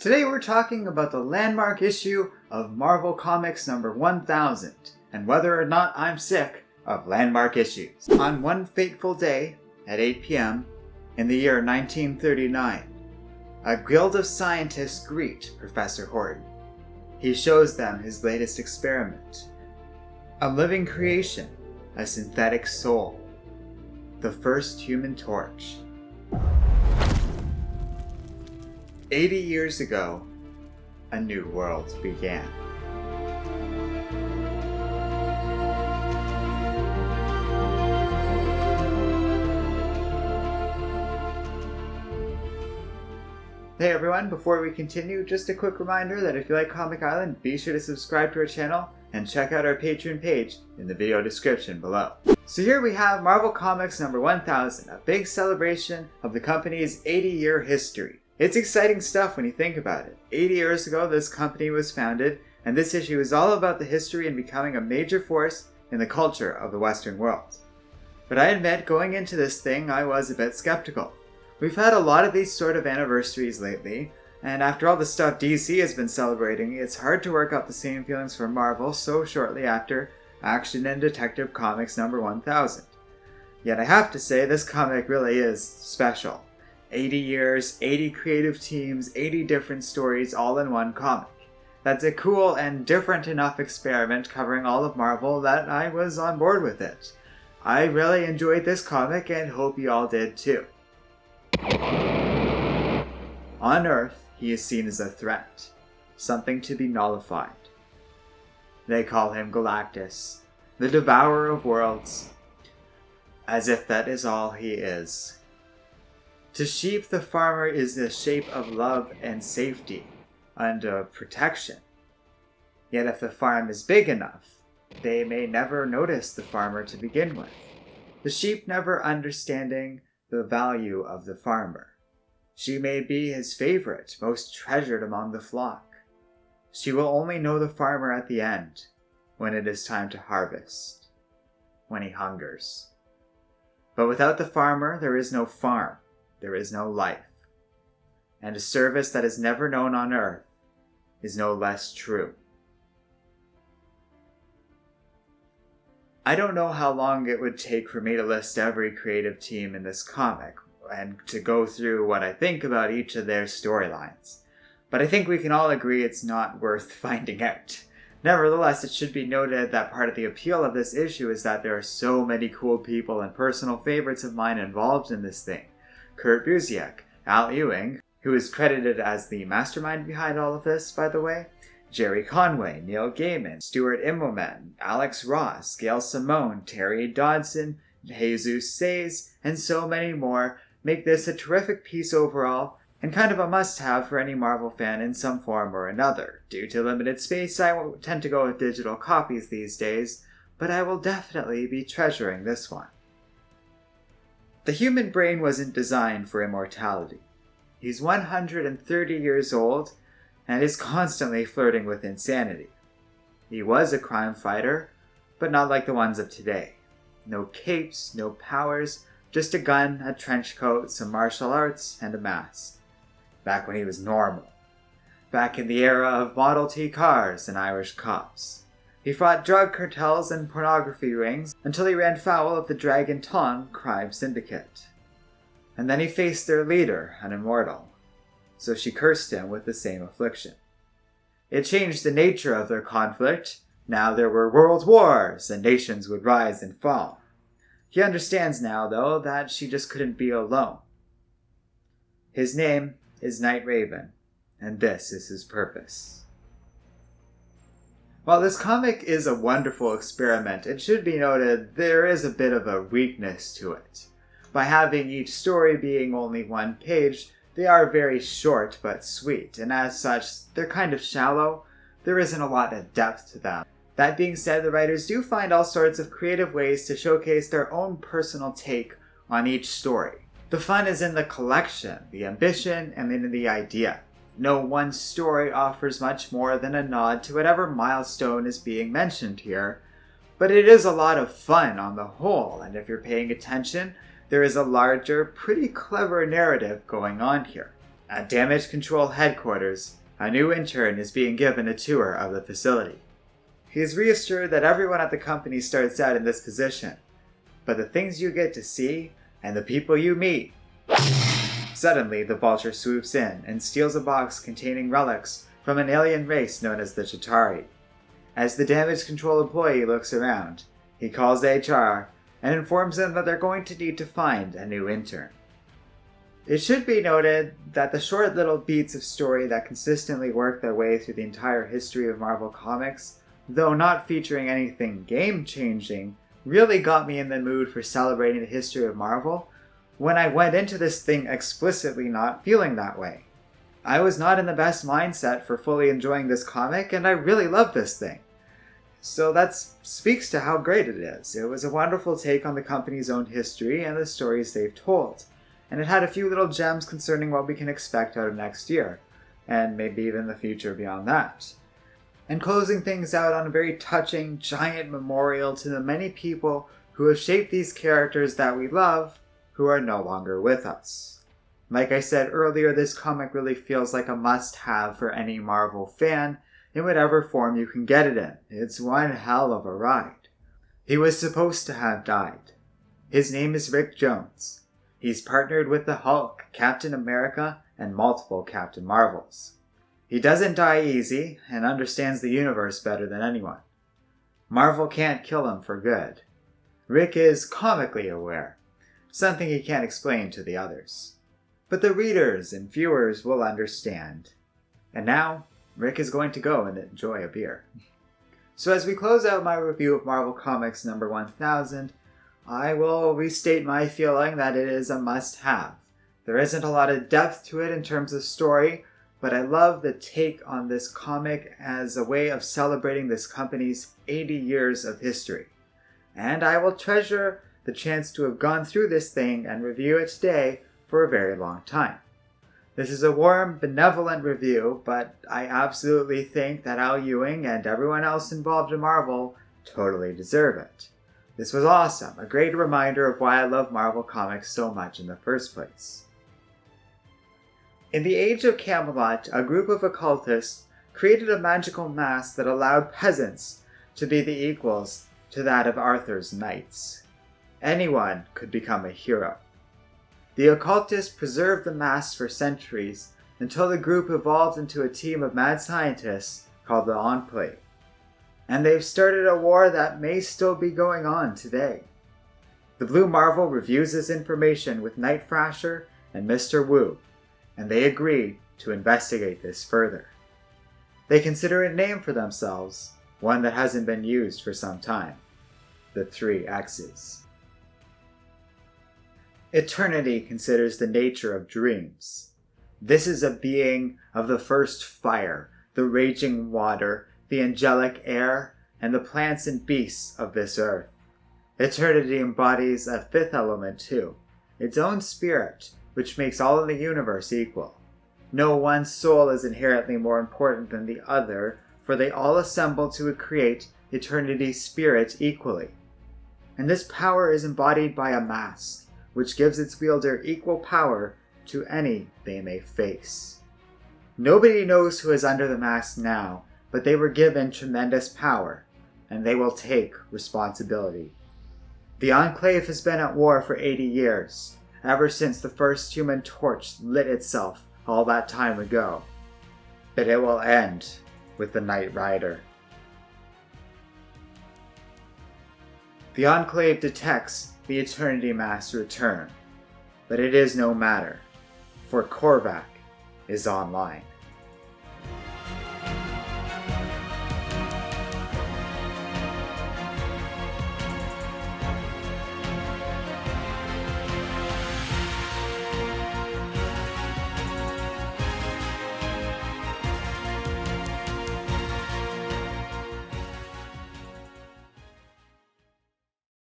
Today we're talking about the landmark issue of Marvel Comics number 1000, and whether or not I'm sick of landmark issues. On one fateful day, at 8 p.m., in the year 1939, a guild of scientists greet Professor Horton. He shows them his latest experiment, a living creation, a synthetic soul, the first human torch. 80 years ago, a new world began. Hey everyone, before we continue, just a quick reminder that if you like Comic Island, be sure to subscribe to our channel and check out our Patreon page in the video description below. So here we have Marvel Comics number 1000, a big celebration of the company's 80-year history. It's exciting stuff when you think about it. 80 years ago, this company was founded, and this issue is all about the history and becoming a major force in the culture of the Western world. But I admit, going into this thing, I was a bit skeptical. We've had a lot of these sort of anniversaries lately, and after all the stuff DC has been celebrating, it's hard to work up the same feelings for Marvel so shortly after Action and Detective Comics number 1000. Yet I have to say, this comic really is special. 80 years, 80 creative teams, 80 different stories all in one comic. That's a cool and different enough experiment covering all of Marvel that I was on board with it. I really enjoyed this comic and hope you all did too. On Earth, he is seen as a threat, something to be nullified. They call him Galactus, the devourer of worlds, as if that is all he is. To sheep, the farmer is the shape of love and safety, and protection. Yet if the farm is big enough, they may never notice the farmer to begin with, the sheep never understanding the value of the farmer. She may be his favorite, most treasured among the flock. She will only know the farmer at the end, when it is time to harvest, when he hungers. But without the farmer, there is no farm. There is no life, and a service that is never known on Earth is no less true. I don't know how long it would take for me to list every creative team in this comic and to go through what I think about each of their storylines, but I think we can all agree it's not worth finding out. Nevertheless, it should be noted that part of the appeal of this issue is that there are so many cool people and personal favorites of mine involved in this thing. Kurt Busiek, Al Ewing, who is credited as the mastermind behind all of this, by the way, Jerry Conway, Neil Gaiman, Stuart Immonen, Alex Ross, Gail Simone, Terry Dodson, Jesus Says, and so many more make this a terrific piece overall and kind of a must-have for any Marvel fan in some form or another. Due to limited space, I won't tend to go with digital copies these days, but I will definitely be treasuring this one. The human brain wasn't designed for immortality. He's 130 years old and is constantly flirting with insanity. He was a crime fighter, but not like the ones of today. No capes, no powers, just a gun, a trench coat, some martial arts, and a mask. Back when he was normal. Back in the era of Model T cars and Irish cops. He fought drug cartels and pornography rings until he ran foul of the Dragon Tongue crime syndicate. And then he faced their leader, an immortal. So she cursed him with the same affliction. It changed the nature of their conflict. Now there were world wars, and nations would rise and fall. He understands now, though, that she just couldn't be alone. His name is Night Raven, and this is his purpose. While this comic is a wonderful experiment, it should be noted there is a bit of a weakness to it. By having each story being only one page, they are very short but sweet, and as such, they're kind of shallow. There isn't a lot of depth to them. That being said, the writers do find all sorts of creative ways to showcase their own personal take on each story. The fun is in the collection, the ambition, and in the idea. No one story offers much more than a nod to whatever milestone is being mentioned here, but it is a lot of fun on the whole, and if you're paying attention, there is a larger, pretty clever narrative going on here. At Damage Control headquarters, a new intern is being given a tour of the facility. He is reassured that everyone at the company starts out in this position, but the things you get to see and the people you meet. Suddenly, the Vulture swoops in and steals a box containing relics from an alien race known as the Chitauri. As the Damage Control employee looks around, he calls HR and informs them that they're going to need to find a new intern. It should be noted that the short little beats of story that consistently work their way through the entire history of Marvel Comics, though not featuring anything game-changing, really got me in the mood for celebrating the history of Marvel when I went into this thing explicitly not feeling that way. I was not in the best mindset for fully enjoying this comic, and I really love this thing. So that speaks to how great it is. It was a wonderful take on the company's own history and the stories they've told. And it had a few little gems concerning what we can expect out of next year, and maybe even the future beyond that. And closing things out on a very touching, giant memorial to the many people who have shaped these characters that we love, who are no longer with us. Like I said earlier, this comic really feels like a must-have for any Marvel fan, in whatever form you can get it in. It's one hell of a ride. He was supposed to have died. His name is Rick Jones. He's partnered with the Hulk, Captain America, and multiple Captain Marvels. He doesn't die easy, and understands the universe better than anyone. Marvel can't kill him for good. Rick is comically aware, something he can't explain to the others. But the readers and viewers will understand. And now, Rick is going to go and enjoy a beer. So as we close out my review of Marvel Comics number 1000, I will restate my feeling that it is a must-have. There isn't a lot of depth to it in terms of story, but I love the take on this comic as a way of celebrating this company's 80 years of history. And I will treasure the chance to have gone through this thing and review it today for a very long time. This is a warm, benevolent review, but I absolutely think that Al Ewing and everyone else involved in Marvel totally deserve it. This was awesome, a great reminder of why I love Marvel Comics so much in the first place. In the age of Camelot, a group of occultists created a magical mask that allowed peasants to be the equals to that of Arthur's knights. Anyone could become a hero. The occultists preserved the mask for centuries until the group evolved into a team of mad scientists called the Enclave. And they've started a war that may still be going on today. The Blue Marvel reviews this information with Night Thrasher and Mr. Wu, and they agree to investigate this further. They consider a name for themselves, one that hasn't been used for some time: the 3 X's. Eternity considers the nature of dreams. This is a being of the first fire, the raging water, the angelic air, and the plants and beasts of this earth. Eternity embodies a 5th element too, its own spirit, which makes all in the universe equal. No one soul is inherently more important than the other, for they all assemble to create eternity's spirit equally. And this power is embodied by a mask, which gives its wielder equal power to any they may face. Nobody knows who is under the mask now, but they were given tremendous power, and they will take responsibility. The Enclave has been at war for 80 years, ever since the first Human Torch lit itself all that time ago. But it will end with the Knight Rider. The Enclave detects the Eternity Mask's return, but it is no matter, for Korvac is online.